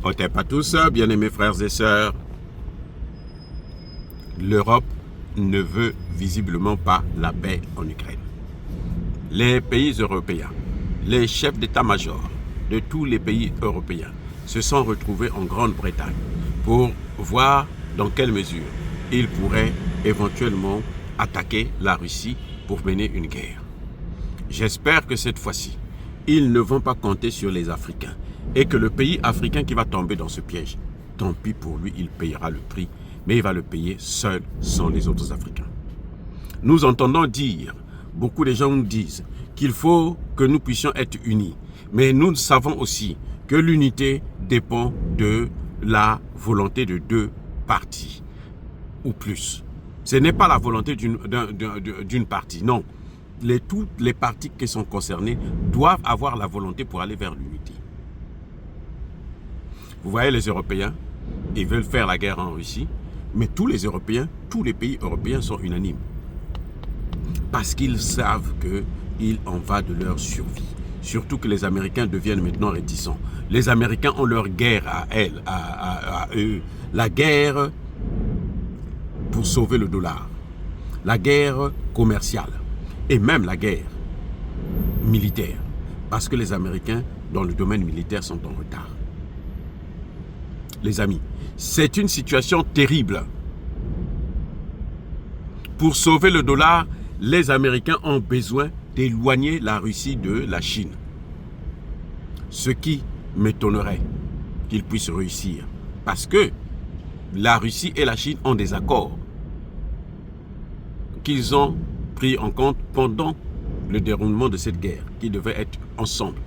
Otep à tous, bien-aimés frères et sœurs. L'Europe ne veut visiblement pas la paix en Ukraine. Les pays européens, les chefs d'état-major de tous les pays européens se sont retrouvés en Grande-Bretagne pour voir dans quelle mesure ils pourraient éventuellement attaquer la Russie pour mener une guerre. J'espère que cette fois-ci, ils ne vont pas compter sur les Africains et que le pays africain qui va tomber dans ce piège, tant pis pour lui, il payera le prix, mais il va le payer seul, sans les autres Africains. Nous entendons dire, beaucoup de gens nous disent qu'il faut que nous puissions être unis, mais nous savons aussi que l'unité dépend de la volonté de deux parties, ou plus. Ce n'est pas la volonté d'une partie, non. Toutes les parties qui sont concernées doivent avoir la volonté pour aller vers l'unité. Vous voyez les Européens, ils veulent faire la guerre en Russie, mais tous les Européens, tous les pays européens sont unanimes. Parce qu'ils savent qu'il en va de leur survie. Surtout que les Américains deviennent maintenant réticents. Les Américains ont leur guerre à eux. La guerre pour sauver le dollar. La guerre commerciale. Et même la guerre militaire. Parce que les Américains, dans le domaine militaire, sont en retard. Les amis, c'est une situation terrible. Pour sauver le dollar, les Américains ont besoin d'éloigner la Russie de la Chine. Ce qui m'étonnerait qu'ils puissent réussir. Parce que la Russie et la Chine ont des accords qu'ils ont pris en compte pendant le déroulement de cette guerre, qui devait être ensemble.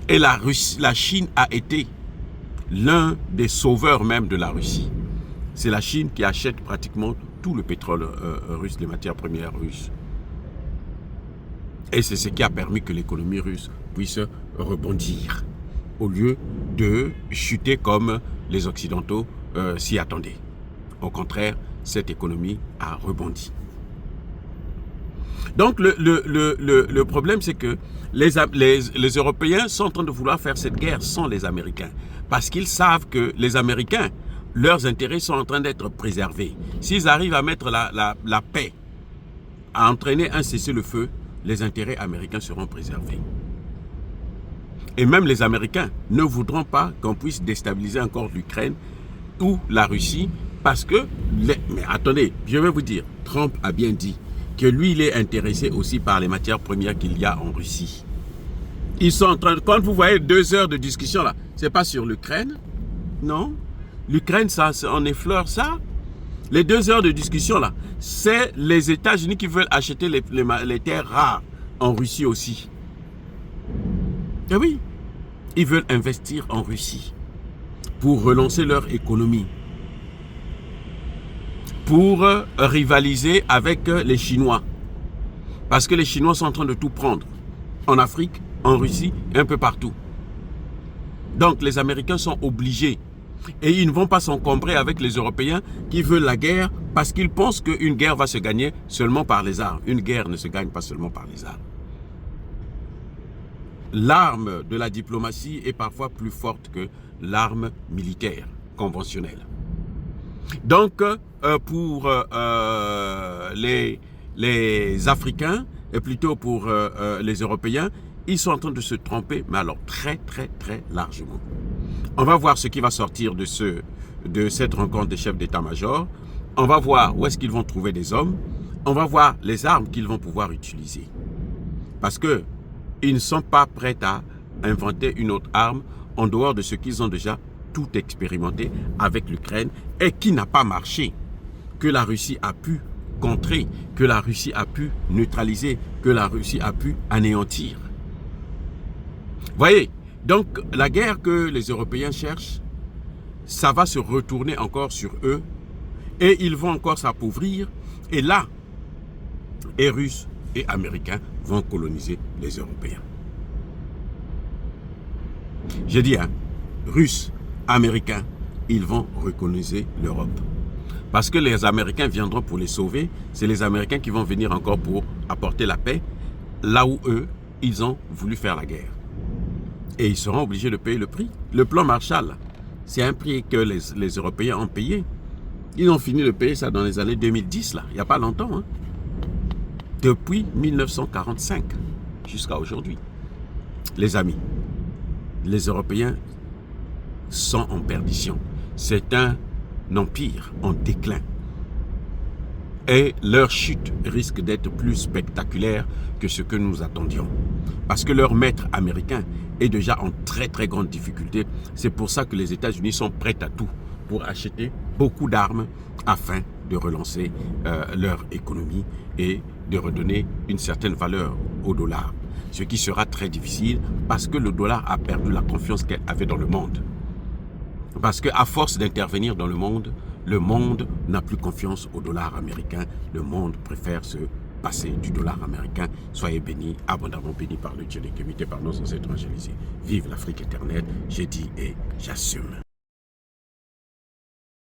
Et la Chine a été l'un des sauveurs même de la Russie. C'est la Chine qui achète pratiquement tout le pétrole russe, les matières premières russes. Et c'est ce qui a permis que l'économie russe puisse rebondir, au lieu de chuter comme les Occidentaux s'y attendaient. Au contraire, cette économie a rebondi. Donc le problème, c'est que les Européens sont en train de vouloir faire cette guerre sans les Américains. Parce qu'ils savent que les Américains, leurs intérêts sont en train d'être préservés. S'ils arrivent à mettre la paix, à entraîner un cessez-le-feu, les intérêts américains seront préservés. Et même les Américains ne voudront pas qu'on puisse déstabiliser encore l'Ukraine ou la Russie, parce que, mais attendez, je vais vous dire, Trump a bien dit que lui, il est intéressé aussi par les matières premières qu'il y a en Russie. Ils sont en train de, quand vous voyez 2 heures de discussion là, c'est pas sur l'Ukraine, non? L'Ukraine, ça, on effleure ça. Les 2 heures de discussion là, c'est les États-Unis qui veulent acheter les terres rares en Russie aussi. Et oui, ils veulent investir en Russie pour relancer leur économie, pour rivaliser avec les Chinois. Parce que les Chinois sont en train de tout prendre. En Afrique, en Russie, et un peu partout. Donc les Américains sont obligés. Et ils ne vont pas s'encombrer avec les Européens qui veulent la guerre parce qu'ils pensent qu'une guerre va se gagner seulement par les armes. Une guerre ne se gagne pas seulement par les armes. L'arme de la diplomatie est parfois plus forte que l'arme militaire conventionnelle. Donc, pour les Africains, et plutôt pour les Européens, ils sont en train de se tromper, mais alors très largement. On va voir ce qui va sortir de cette rencontre des chefs d'état-major. On va voir où est-ce qu'ils vont trouver des hommes. On va voir les armes qu'ils vont pouvoir utiliser. Parce qu'ils ne sont pas prêts à inventer une autre arme en dehors de ce qu'ils ont déjà tout expérimenté avec l'Ukraine et qui n'a pas marché, que la Russie a pu contrer, que la Russie a pu neutraliser, que la Russie a pu anéantir. Voyez, donc la guerre que les Européens cherchent, ça va se retourner encore sur eux et ils vont encore s'appauvrir et là, et Russes et Américains vont coloniser les Européens. J'ai dit, Russes, Américains, ils vont recoloniser l'Europe. Parce que les Américains viendront pour les sauver, c'est les Américains qui vont venir encore pour apporter la paix, là où eux, ils ont voulu faire la guerre. Et ils seront obligés de payer le prix. Le plan Marshall, C'est un prix que les Européens ont payé. Ils ont fini de payer ça dans les années 2010, là. Il n'y a pas longtemps. Hein. Depuis 1945 jusqu'à aujourd'hui. Les amis, les Européens sont en perdition. C'est un empire en déclin. Et leur chute risque d'être plus spectaculaire que ce que nous attendions. Parce que leur maître américain est déjà en très très grande difficulté. C'est pour ça que les États-Unis sont prêts à tout pour acheter beaucoup d'armes afin de relancer leur économie et de redonner une certaine valeur au dollar. Ce qui sera très difficile parce que le dollar a perdu la confiance qu'il avait dans le monde. Parce qu'à force d'intervenir dans le monde n'a plus confiance au dollar américain. Le monde préfère se passer du dollar américain. Soyez bénis, abondamment bénis par le Dieu des Kémités, par nos ancêtres angélisés. Vive l'Afrique éternelle, j'ai dit et j'assume.